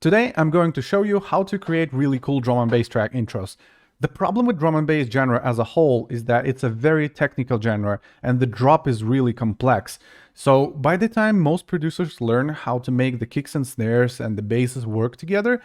Today I'm going to show you how to create really cool drum and bass track intros. The problem with drum and bass genre as a whole is that it's a very technical genre and the drop is really complex. So by the time most producers learn how to make the kicks and snares and the basses work together,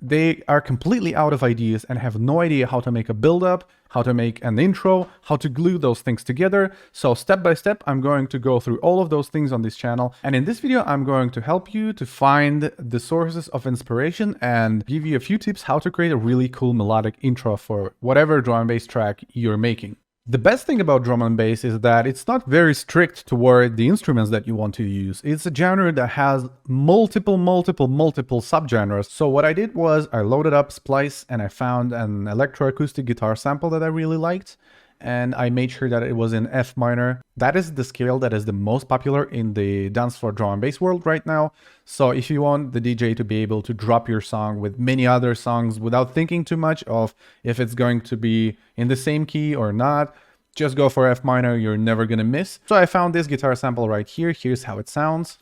they are completely out of ideas and have no idea how to make a build-up, how to make an intro, how to glue those things together. So step by step, I'm going to go through all of those things on this channel. And in this video, I'm going to help you to find the sources of inspiration and give you a few tips how to create a really cool melodic intro for whatever drum and bass track you're making. The best thing about drum and bass is that it's not very strict toward the instruments that you want to use. It's a genre that has multiple subgenres. So what I did was I loaded up Splice and I found an electroacoustic guitar sample that I really liked. And I made sure that it was in F minor. That is the scale that is the most popular in the dance floor drum and bass world right now. So if you want the DJ to be able to drop your song with many other songs without thinking too much of if it's going to be in the same key or not, just go for F minor, you're never gonna miss. So I found this guitar sample right here. Here's how it sounds.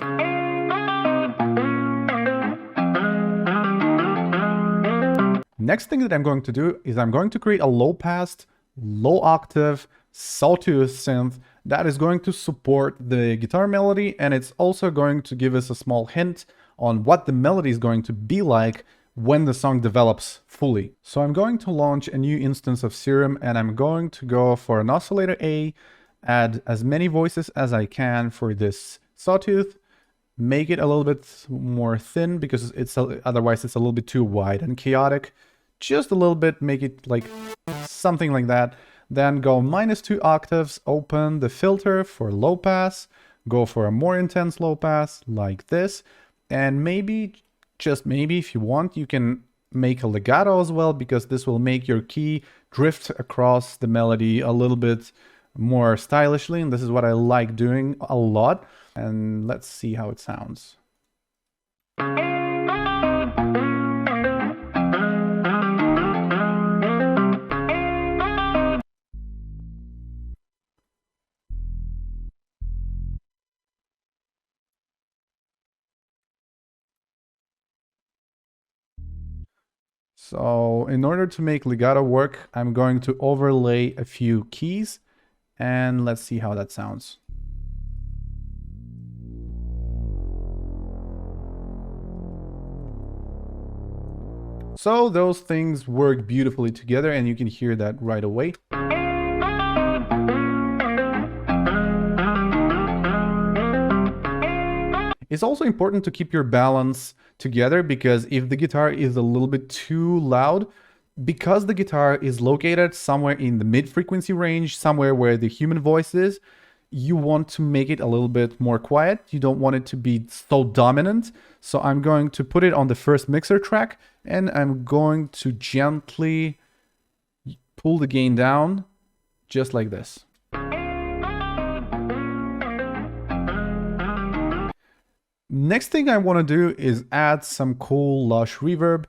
Next thing that I'm going to do is I'm going to create a low pass, low octave, sawtooth synth that is going to support the guitar melody, and it's also going to give us a small hint on what the melody is going to be like when the song develops fully. So I'm going to launch a new instance of Serum and I'm going to go for an oscillator A, add as many voices as I can for this sawtooth, make it a little bit more thin because otherwise it's a little bit too wide and chaotic. Just a little bit, make it like something like that. Then go -2 octaves, open the filter for low pass, go for a more intense low pass like this, and maybe, just maybe if you want, you can make a legato as well, because this will make your key drift across the melody a little bit more stylishly, and this is what I like doing a lot. And let's see how it sounds. So in order to make legato work, I'm going to overlay a few keys and let's see how that sounds. So those things work beautifully together and you can hear that right away. It's also important to keep your balance together, because if the guitar is a little bit too loud, because the guitar is located somewhere in the mid-frequency range, somewhere where the human voice is, you want to make it a little bit more quiet. You don't want it to be so dominant. So I'm going to put it on the first mixer track and I'm going to gently pull the gain down just like this. Next thing I want to do is add some cool lush reverb.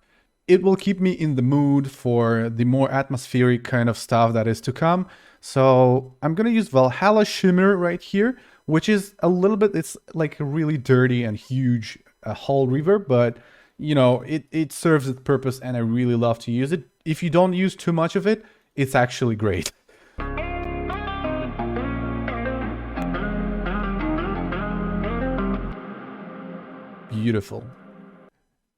It will keep me in the mood for the more atmospheric kind of stuff that is to come. So I'm going to use Valhalla Shimmer right here, which is a little bit, it's like a really dirty and huge hall reverb, but you know, it serves its purpose and I really love to use it. If you don't use too much of it, it's actually great. Beautiful.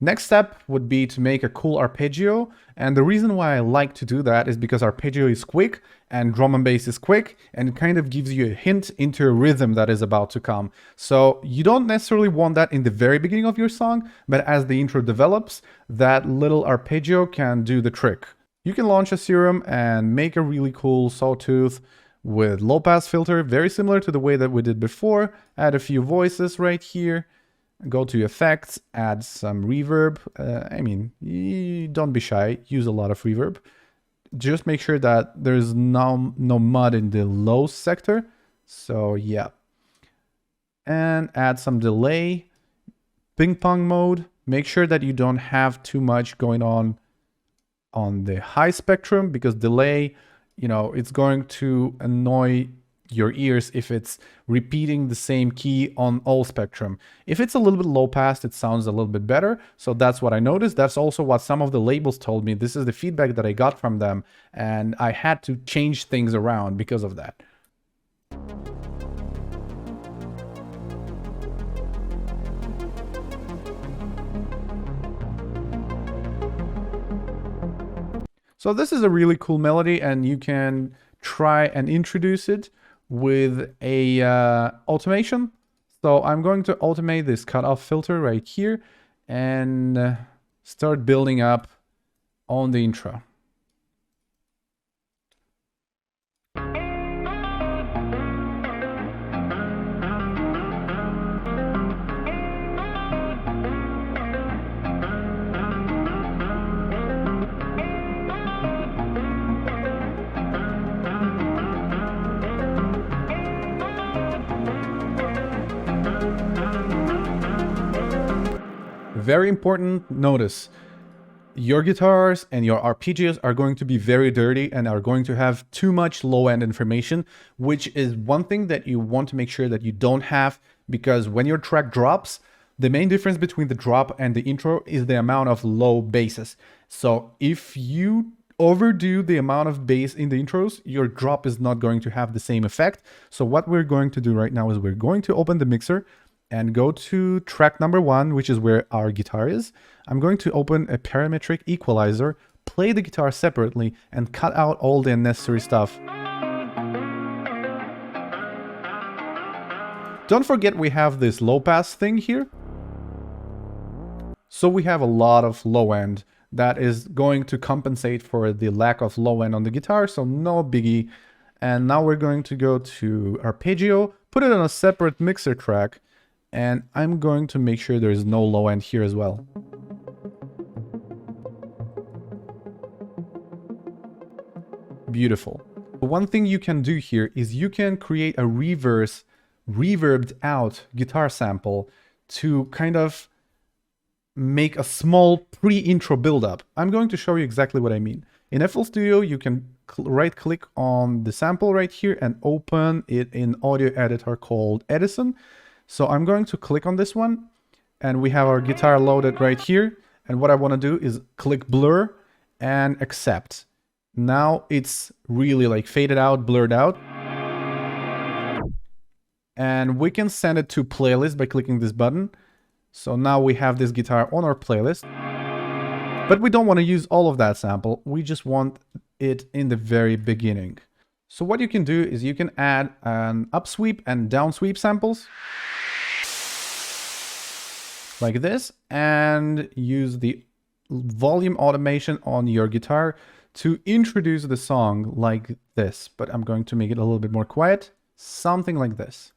Next step would be to make a cool arpeggio, and the reason why I like to do that is because arpeggio is quick and drum and bass is quick, and it kind of gives you a hint into a rhythm that is about to come. So you don't necessarily want that in the very beginning of your song, but as the intro develops, that little arpeggio can do the trick. You can launch a Serum and make a really cool sawtooth with low pass filter, very similar to the way that we did before. Add a few voices right here. Go to effects, add some reverb. I mean, don't be shy, use a lot of reverb. Just make sure that there's no mud in the low sector. So yeah. And add some delay, ping pong mode. Make sure that you don't have too much going on the high spectrum, because delay, you know, it's going to annoy your ears if it's repeating the same key on all spectrum. If it's a little bit low pass, it sounds a little bit better. So that's what I noticed. That's also what some of the labels told me. This is the feedback that I got from them, and I had to change things around because of that. So this is a really cool melody, and you can try and introduce it with a automation. So I'm going to automate this cutoff filter right here and start building up on the intro. Very important notice. Your guitars and your arpeggios are going to be very dirty and are going to have too much low-end information, which is one thing that you want to make sure that you don't have, because when your track drops, the main difference between the drop and the intro is the amount of low basses. So if you overdo the amount of bass in the intros, your drop is not going to have the same effect. So what we're going to do right now is we're going to open the mixer and go to track number 1, which is where our guitar is. I'm going to open a parametric equalizer, play the guitar separately, and cut out all the unnecessary stuff. Don't forget we have this low pass thing here. So we have a lot of low end that is going to compensate for the lack of low end on the guitar, so no biggie. And now we're going to go to Arpeggio, put it on a separate mixer track, and I'm going to make sure there's no low end here as well. Beautiful. One thing you can do here is you can create a reverbed out guitar sample to kind of make a small pre-intro build-up. I'm going to show you exactly what I mean. In FL Studio, you can right-click on the sample right here and open it in audio editor called Edison. So I'm going to click on this one, and we have our guitar loaded right here. And what I want to do is click blur and accept. Now it's really like faded out, blurred out. And we can send it to playlist by clicking this button. So now we have this guitar on our playlist. But we don't want to use all of that sample. We just want it in the very beginning. So what you can do is you can add an upsweep and downsweep samples like this, and use the volume automation on your guitar to introduce the song like this. But I'm going to make it a little bit more quiet, something like this.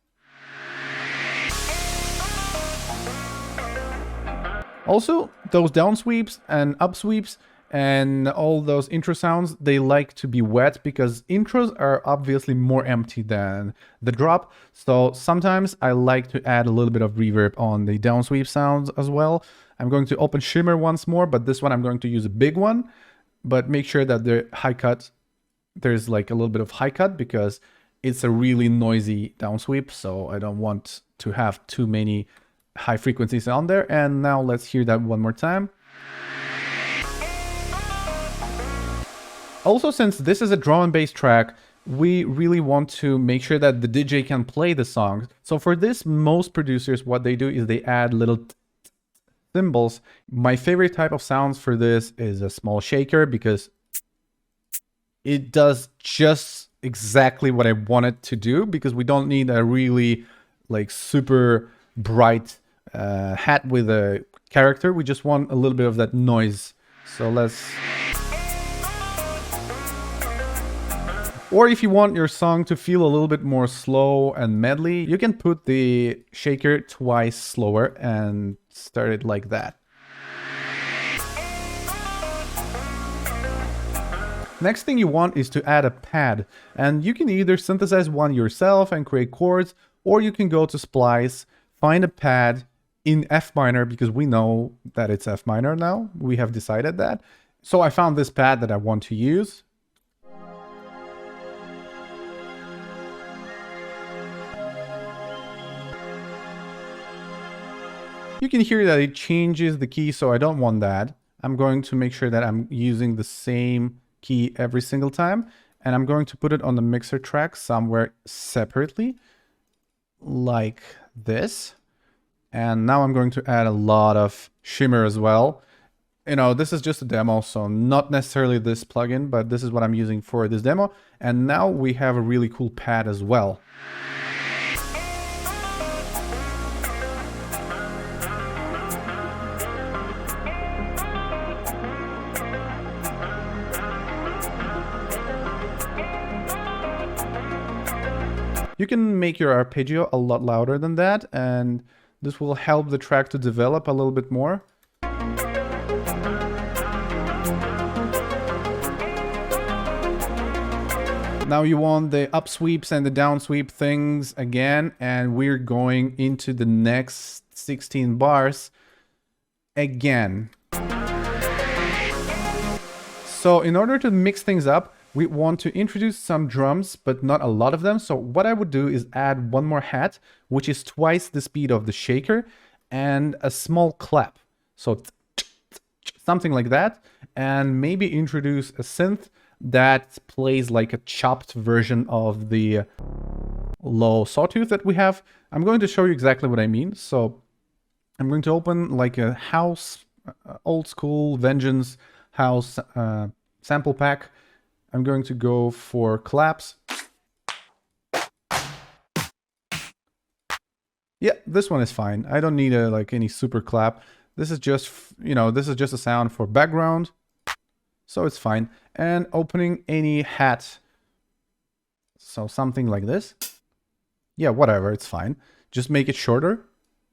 Also, those downsweeps and upsweeps and all those intro sounds, they like to be wet because intros are obviously more empty than the drop. So sometimes I like to add a little bit of reverb on the downsweep sounds as well. I'm going to open Shimmer once more, but this one I'm going to use a big one. But make sure that the high cut, there's like a little bit of high cut because it's a really noisy downsweep. So I don't want to have too many high frequencies on there. And now let's hear that one more time. Also, since this is a drum and bass track, we really want to make sure that the DJ can play the song. So for this, most producers, what they do is they add little cymbals. My favorite type of sounds for this is a small shaker because it does just exactly what I want it to do, because we don't need a really like super bright hat with a character. We just want a little bit of that noise. So let's... Or if you want your song to feel a little bit more slow and medley, you can put the shaker twice slower and start it like that. Next thing you want is to add a pad, and you can either synthesize one yourself and create chords, or you can go to Splice, find a pad in F minor, because we know that it's F minor now. We have decided that. So I found this pad that I want to use. You can hear that it changes the key, so I don't want that. I'm going to make sure that I'm using the same key every single time, and I'm going to put it on the mixer track somewhere separately, like this. And now I'm going to add a lot of shimmer as well. You know, this is just a demo, so not necessarily this plugin, but this is what I'm using for this demo. And now we have a really cool pad as well. You can make your arpeggio a lot louder than that, and this will help the track to develop a little bit more. Now you want the up sweeps and the down sweep things again, and we're going into the next 16 bars again. So in order to mix things up, we want to introduce some drums, but not a lot of them. So what I would do is add one more hat, which is twice the speed of the shaker, and a small clap. So something like that. And maybe introduce a synth that plays like a chopped version of the low sawtooth that we have. I'm going to show you exactly what I mean. So I'm going to open like a house, old school Vengeance house sample pack. I'm going to go for claps. Yeah, this one is fine. I don't need a like any super clap. This is just, you know, this is just a sound for background. So it's fine. And opening any hat. So something like this. Yeah, whatever, it's fine. Just make it shorter.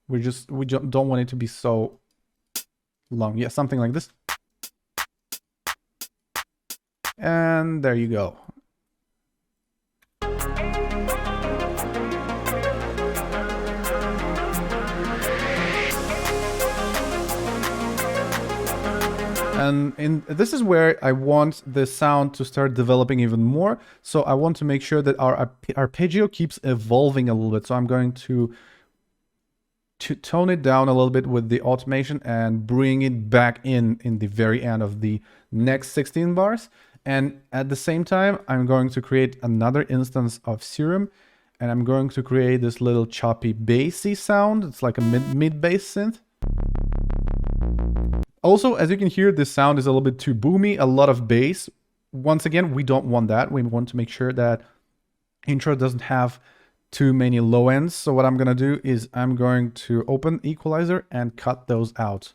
We don't want it to be so long. Yeah, something like this. And there you go. And this is where I want the sound to start developing even more. So I want to make sure that our arpeggio keeps evolving a little bit. So I'm going to tone it down a little bit with the automation and bring it back in the very end of the next 16 bars. And at the same time, I'm going to create another instance of Serum, and I'm going to create this little choppy bassy sound. It's like a mid bass synth. Also, as you can hear, this sound is a little bit too boomy, a lot of bass. Once again, we don't want that. We want to make sure that intro doesn't have too many low ends. So what I'm going to do is I'm going to open equalizer and cut those out.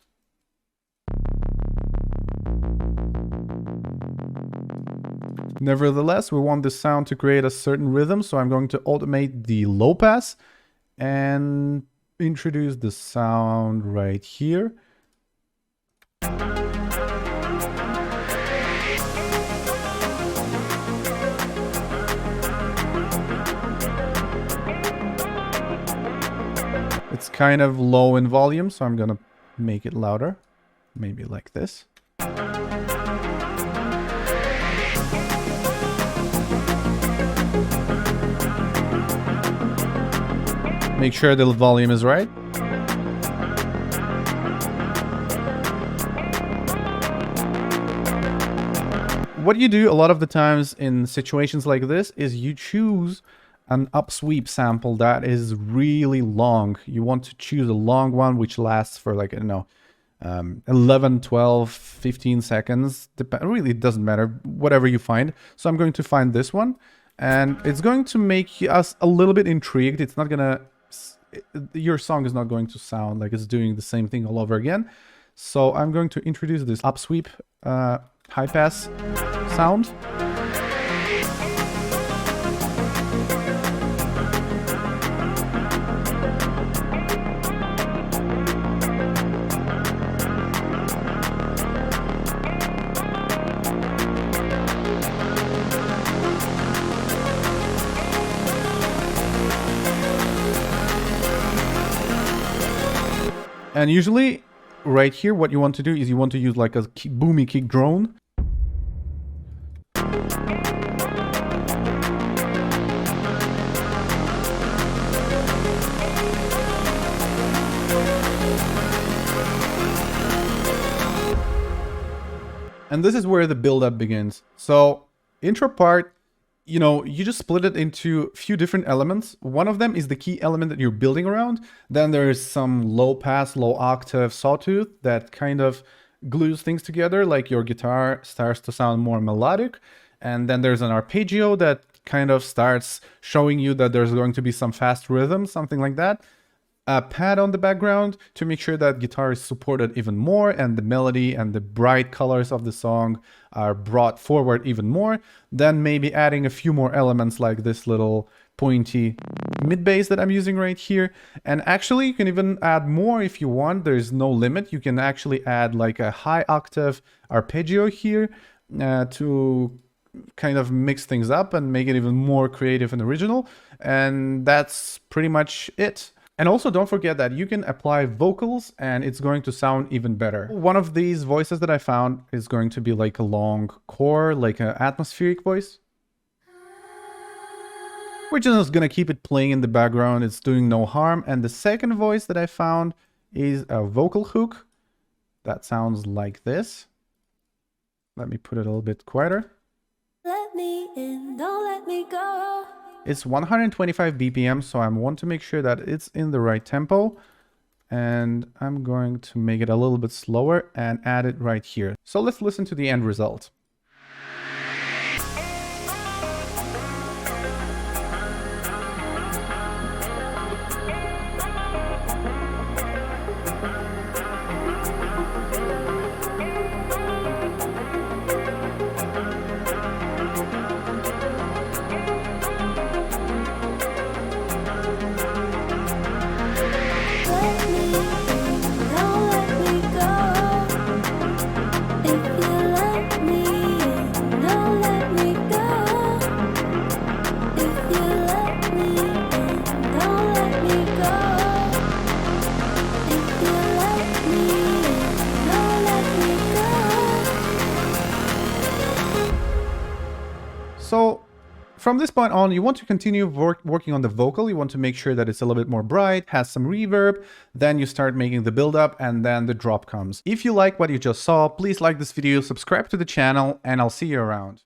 Nevertheless, we want this sound to create a certain rhythm, so I'm going to automate the low pass and introduce the sound right here. It's kind of low in volume, so I'm gonna make it louder, maybe like this. Make sure the volume is right. What you do a lot of the times in situations like this is you choose an upsweep sample that is really long. You want to choose a long one which lasts for like, I don't know, 11, 12, 15 seconds. Really, it doesn't matter, whatever you find. So I'm going to find this one, and it's going to make us a little bit intrigued. It's not gonna... Your song is not going to sound like it's doing the same thing all over again. So I'm going to introduce this upsweep high pass sound. And usually, right here, what you want to do is you want to use like a boomy kick drone. And this is where the build-up begins. So, intro part, you just split it into a few different elements. One of them is the key element that you're building around. Then there's some low pass, low octave sawtooth that kind of glues things together, like your guitar starts to sound more melodic. And then there's an arpeggio that kind of starts showing you that there's going to be some fast rhythm, something like that. A pad on the background to make sure that guitar is supported even more and the melody and the bright colors of the song are brought forward even more. Then maybe adding a few more elements like this little pointy mid bass that I'm using right here. And actually you can even add more if you want. There's no limit. You can actually add like a high octave arpeggio here to kind of mix things up and make it even more creative and original. And that's pretty much it. And also don't forget that you can apply vocals and it's going to sound even better. One of these voices that I found is going to be like a long core, like an atmospheric voice. We're just gonna keep it playing in the background. It's doing no harm. And the second voice that I found is a vocal hook that sounds like this. Let me put it a little bit quieter. Let me in, don't let me go. It's 125 BPM, so I want to make sure that it's in the right tempo. And I'm going to make it a little bit slower and add it right here. So let's listen to the end result. So from this point on, you want to continue working on the vocal. You want to make sure that it's a little bit more bright, has some reverb. Then you start making the build up and then the drop comes. If you like what you just saw, please like this video, subscribe to the channel, and I'll see you around.